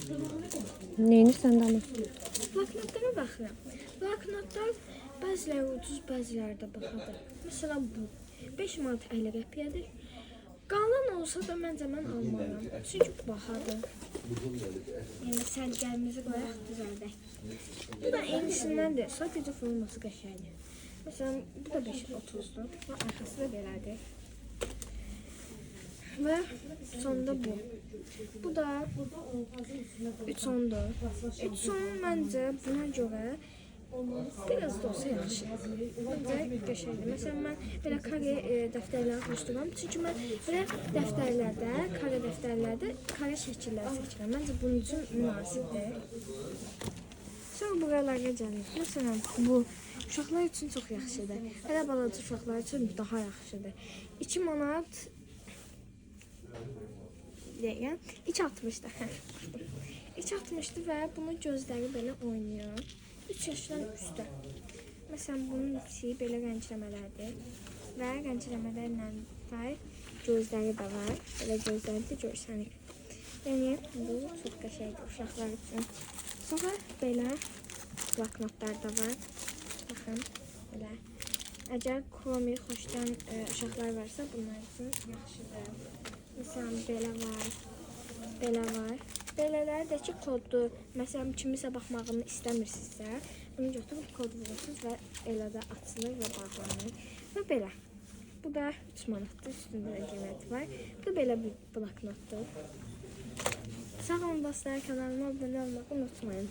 Neyinirsən də ama? Bloknotlara baxıram. Bloknotlar bəziləri ucuz, bəziləri də bahadır. Məsələn bu 5 manat 50 qəpiyyədir. Qalan olsa da məncə mən almaram. Çünki bahadır. Yəni sərgərimizi qoyaq düzəldək. Bu da eynisindəndir. Sadəcə forması qəşəngdir. Məsələn bu da 5.30-dur. Və arxası da belədir. Və sonda bu. Bu da 3.10-dur. 3.10 məncə buna görə biraz da olsa yaxşı. Məncə qəşəngdir. Məsələn, mən belə kare dəftərlər xoşlayıram. Çünki mən belə dəftərlərdə, kare dəftərlərdə kare şəkillər seçirəm. Məncə bunun üçün münasibdir. Sonra buralara gəlir. Məsələn, bu uşaqlar üçün çox yaxşıdır. Hələ balaca uşaqlar üçün daha yaxşıdır. 2 manat deyən 2.60-dır. 2.60-dır və bunun gözləri belə oynayır. 3 yaşdan üstə. Məsələn, bunun içi belə rəngləmələrdir. Və rəngləmələrlə var. Gözləri də var. Belə gözləri də görsənik. Yəni, bu çox qəşəngdir uşaqlar üçün. Sonra belə bloknotlar da var. Baxın, belə. Əgər kromi xoşlayan uşaqlar varsa, bunlar üçün yaxşıdır. Məsələn, belə var. Belə var. Belələri də ki, koddur. Məsələn, kimisə baxmağını istəmirsinizsə, bunu götürüb kod vurursunuz və elə də açılır və bağlanır. Və belə. Bu da 3 manatdır, üstündə də qiyməti var. Bu da belə bir bloknotdur. Sağ olun dostlar, kanalıma abunə olmağı unutmayın.